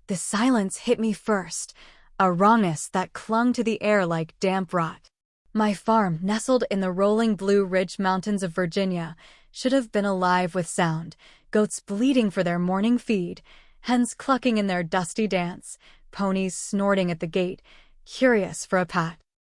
The silence hit me first, a rawness that clung to the air like damp rot. My farm, nestled in the rolling Blue Ridge Mountains of Virginia, should have been alive with sound, goats bleating for their morning feed, hens clucking in their dusty dance, ponies snorting at the gate, curious for a pat.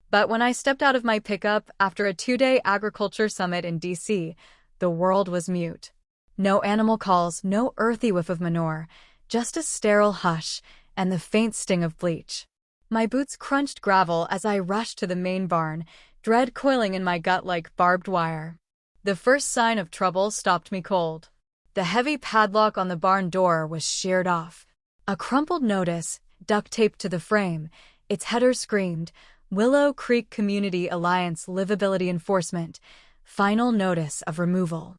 But when I stepped out of my pickup after a 2-day agriculture summit in D.C., the world was mute. No animal calls, no earthy whiff of manure, just a sterile hush and the faint sting of bleach. My boots crunched gravel as I rushed to the main barn, dread coiling in my gut like barbed wire. The first sign of trouble stopped me cold. The heavy padlock on the barn door was sheared off. A crumpled notice, duct taped to the frame, its header screamed, Willow Creek Community Alliance Livability Enforcement, final notice of removal.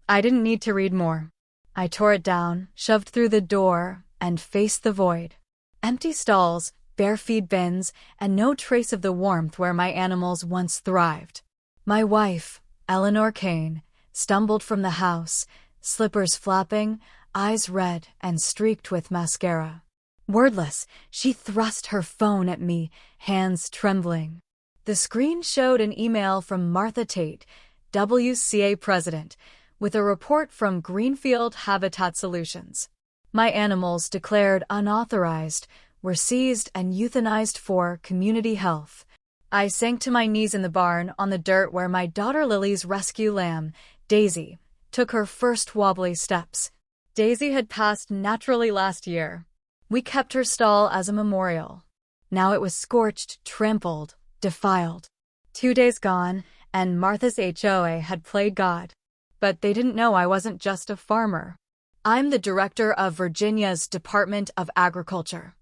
I didn't need to read more. I tore it down, shoved through the door, and faced the void. Empty stalls, bare feed bins, and no trace of the warmth where my animals once thrived. My wife, Eleanor Kane, stumbled from the house, slippers flapping, eyes red and streaked with mascara. Wordless, she thrust her phone at me, hands trembling. The screen showed an email from Martha Tate, WCA president, with a report from Greenfield Habitat Solutions. My animals, declared unauthorized, were seized and euthanized for community health. I sank to my knees in the barn on the dirt where my daughter Lily's rescue lamb, Daisy, took her first wobbly steps. Daisy had passed naturally last year. We kept her stall as a memorial. Now it was scorched, trampled, defiled. 2 days gone, and Martha's HOA had played God. But they didn't know I wasn't just a farmer. I'm the director of Virginia's Department of Agriculture.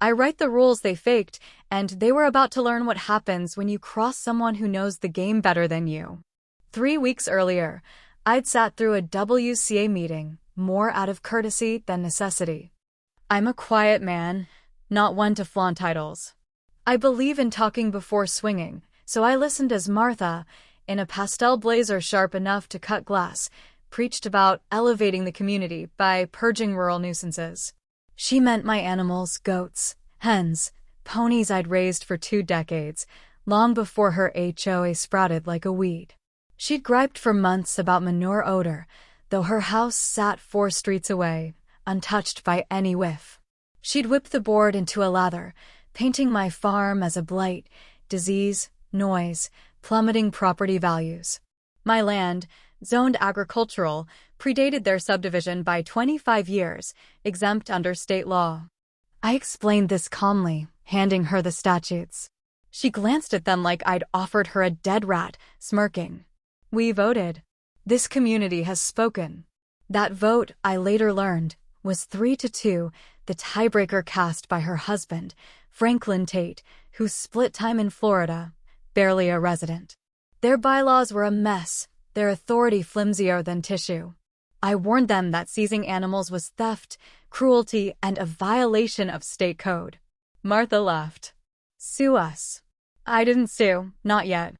I write the rules they faked, and they were about to learn what happens when you cross someone who knows the game better than you. 3 weeks earlier, I'd sat through a WCA meeting, more out of courtesy than necessity. I'm a quiet man, not one to flaunt titles. I believe in talking before swinging, so I listened as Martha, in a pastel blazer sharp enough to cut glass, preached about elevating the community by purging rural nuisances. She meant my animals, goats, hens, ponies I'd raised for 2 decades, long before her HOA sprouted like a weed. She'd griped for months about manure odor, though her house sat 4 streets away, untouched by any whiff. She'd whipped the board into a lather, painting my farm as a blight, disease, noise, plummeting property values. My land, zoned agricultural, predated their subdivision by 25 years, exempt under state law. I explained this calmly, handing her the statutes. She glanced at them like I'd offered her a dead rat, smirking. We voted. This community has spoken. That vote, I later learned, was 3-2, the tiebreaker cast by her husband, Franklin Tate, who split time in Florida, barely a resident. Their bylaws were a mess, their authority flimsier than tissue. I warned them that seizing animals was theft, cruelty, and a violation of state code. Martha laughed. Sue us. I didn't sue, not yet.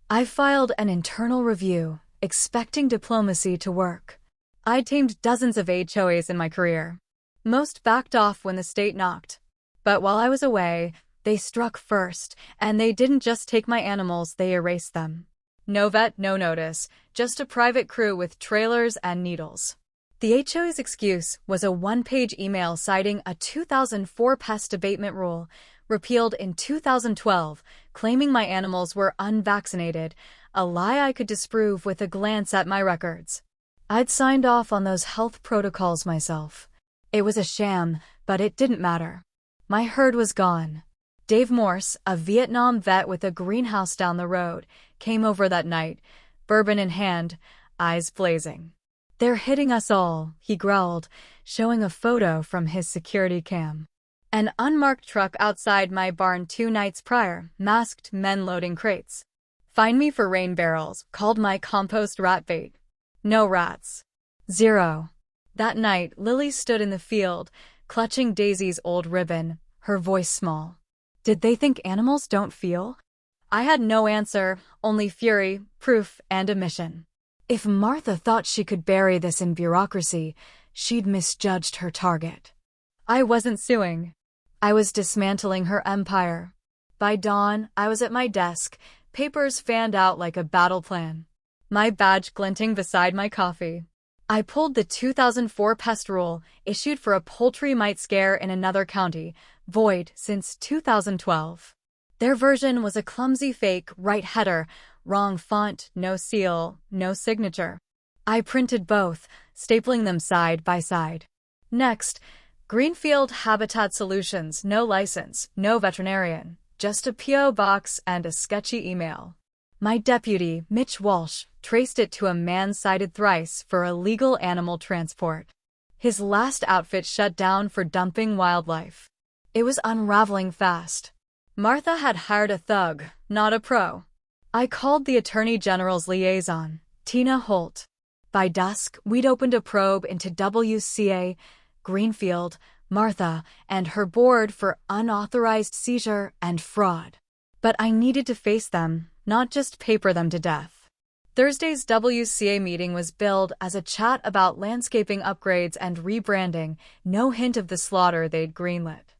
I filed an internal review, expecting diplomacy to work. I'd tamed dozens of HOAs in my career. Most backed off when the state knocked. But while I was away, they struck first, and they didn't just take my animals, they erased them. No vet, no notice, just a private crew with trailers and needles. The HOA's excuse was a 1-page email citing a 2004 pest abatement rule, repealed in 2012, claiming my animals were unvaccinated, a lie I could disprove with a glance at my records. I'd signed off on those health protocols myself. It was a sham, but it didn't matter. My herd was gone. Dave Morse, a Vietnam vet with a greenhouse down the road, came over that night, bourbon in hand, eyes blazing. They're hitting us all, he growled, showing a photo from his security cam. An unmarked truck outside my barn 2 nights prior, masked men loading crates. Find me for rain barrels, called my compost rat bait. No rats. 0. That night, Lily stood in the field, clutching Daisy's old ribbon, her voice small. Did they think animals don't feel? I had no answer, only fury, proof, and a mission. If Martha thought she could bury this in bureaucracy, she'd misjudged her target. I wasn't suing. I was dismantling her empire. By dawn, I was at my desk, papers fanned out like a battle plan. My badge glinting beside my coffee. I pulled the 2004 pest rule, issued for a poultry mite scare in another county, void since 2012. Their version was a clumsy fake right header, wrong font, no seal, no signature. I printed both, stapling them side by side. Next, Greenfield Habitat Solutions, no license, no veterinarian, just a P.O. box and a sketchy email. My deputy, Mitch Walsh, traced it to a man cited thrice for illegal animal transport. His last outfit shut down for dumping wildlife. It was unraveling fast. Martha had hired a thug, not a pro. I called the Attorney General's liaison, Tina Holt. By dusk, we'd opened a probe into WCA, Greenfield, Martha, and her board for unauthorized seizure and fraud. But I needed to face them, not just paper them to death. Thursday's WCA meeting was billed as a chat about landscaping upgrades and rebranding, no hint of the slaughter they'd greenlit.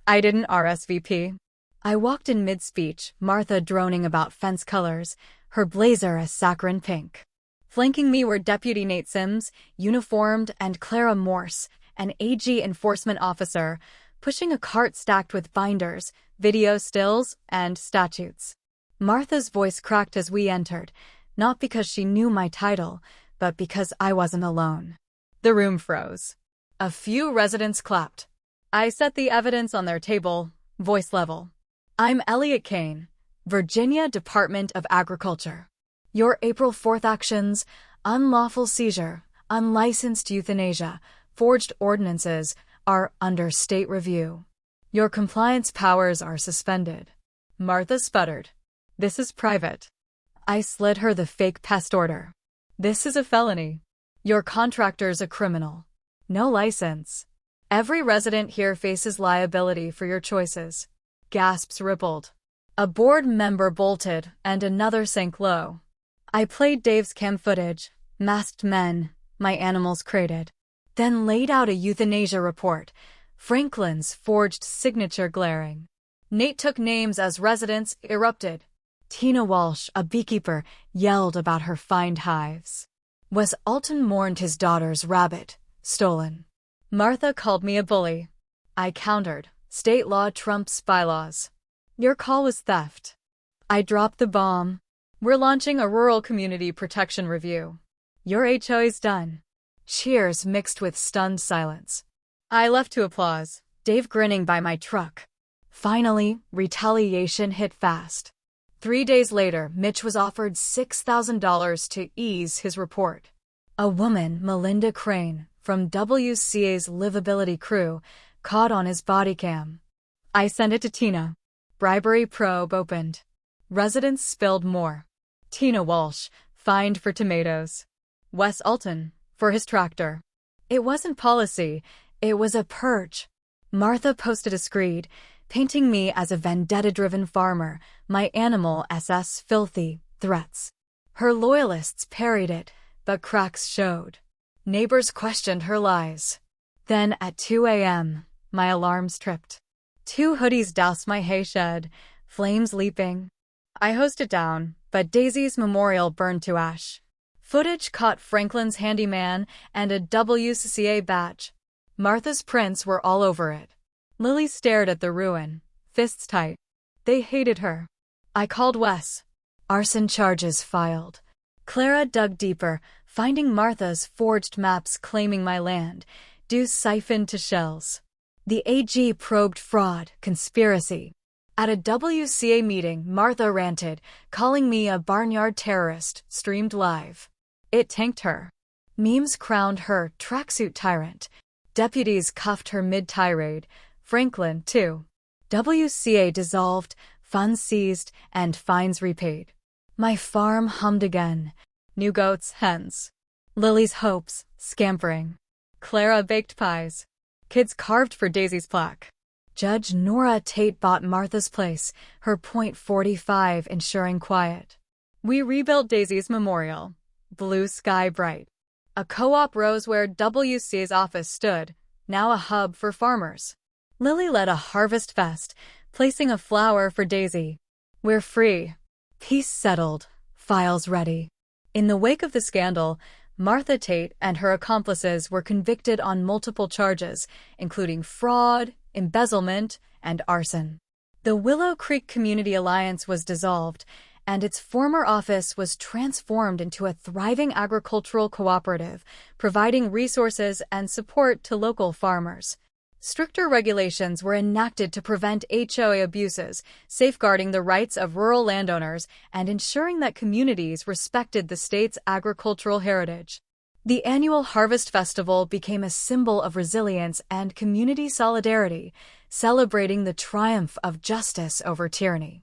I didn't RSVP. I walked in mid-speech, Martha droning about fence colors, her blazer a saccharine pink. Flanking me were Deputy Nate Sims, uniformed, and Clara Morse, an AG enforcement officer, pushing a cart stacked with binders, video stills, and statutes. Martha's voice cracked as we entered, not because she knew my title, but because I wasn't alone. The room froze. A few residents clapped. I set the evidence on their table, voice level. I'm Elliot Kane, Virginia Department of Agriculture. Your April 4th actions, unlawful seizure, unlicensed euthanasia, forged ordinances, are under state review. Your compliance powers are suspended. Martha sputtered. This is private. I slid her the fake pest order. This is a felony. Your contractor's a criminal. No license. Every resident here faces liability for your choices. Gasps rippled. A board member bolted, and another sank low. I played Dave's cam footage, masked men, my animals crated. Then laid out a euthanasia report, Franklin's forged signature glaring. Nate took names as residents erupted. Tina Walsh, a beekeeper, yelled about her find hives. Wes Alton mourned his daughter's rabbit, stolen. Martha called me a bully. I countered. State law trumps bylaws. Your call was theft. I dropped the bomb. We're launching a rural community protection review. Your HOA's done. Cheers mixed with stunned silence. I left to applause, Dave grinning by my truck. Finally, retaliation hit fast. 3 days later, Mitch was offered $6,000 to ease his report. A woman, Melinda Crane, from WCA's livability crew, caught on his body cam. I sent it to Tina. Bribery probe opened. Residents spilled more. Tina Walsh, fined for tomatoes. Wes Alton, for his tractor. It wasn't policy, it was a purge. Martha posted a screed, painting me as a vendetta-driven farmer, my animal SS filthy threats. Her loyalists parried it, but cracks showed. Neighbors questioned her lies. Then at 2 a.m., my alarms tripped. 2 hoodies doused my hay shed, flames leaping. I hosed it down, but Daisy's memorial burned to ash. Footage caught Franklin's handyman and a WCA badge. Martha's prints were all over it. Lily stared at the ruin, fists tight. They hated her. I called Wes. Arson charges filed. Clara dug deeper, finding Martha's forged maps claiming my land, due siphoned to shells. The AG probed fraud, conspiracy. At a WCA meeting, Martha ranted, calling me a barnyard terrorist, streamed live. It tanked her. Memes crowned her tracksuit tyrant. Deputies cuffed her mid-tirade. Franklin, too. WCA dissolved, funds seized, and fines repaid. My farm hummed again. New goats, hens. Lily's hopes, scampering. Clara baked pies. Kids carved for Daisy's plaque. Judge Nora Tate bought Martha's place, her .45 ensuring quiet. We rebuilt Daisy's memorial. Blue sky bright. A co-op rose where WCA's office stood, now a hub for farmers. Lily led a harvest fest, placing a flower for Daisy. We're free. Peace settled. Files ready. In the wake of the scandal, Martha Tate and her accomplices were convicted on multiple charges, including fraud, embezzlement, and arson. The Willow Creek Community Alliance was dissolved, and its former office was transformed into a thriving agricultural cooperative, providing resources and support to local farmers. Stricter regulations were enacted to prevent HOA abuses, safeguarding the rights of rural landowners and ensuring that communities respected the state's agricultural heritage. The annual Harvest Festival became a symbol of resilience and community solidarity, celebrating the triumph of justice over tyranny.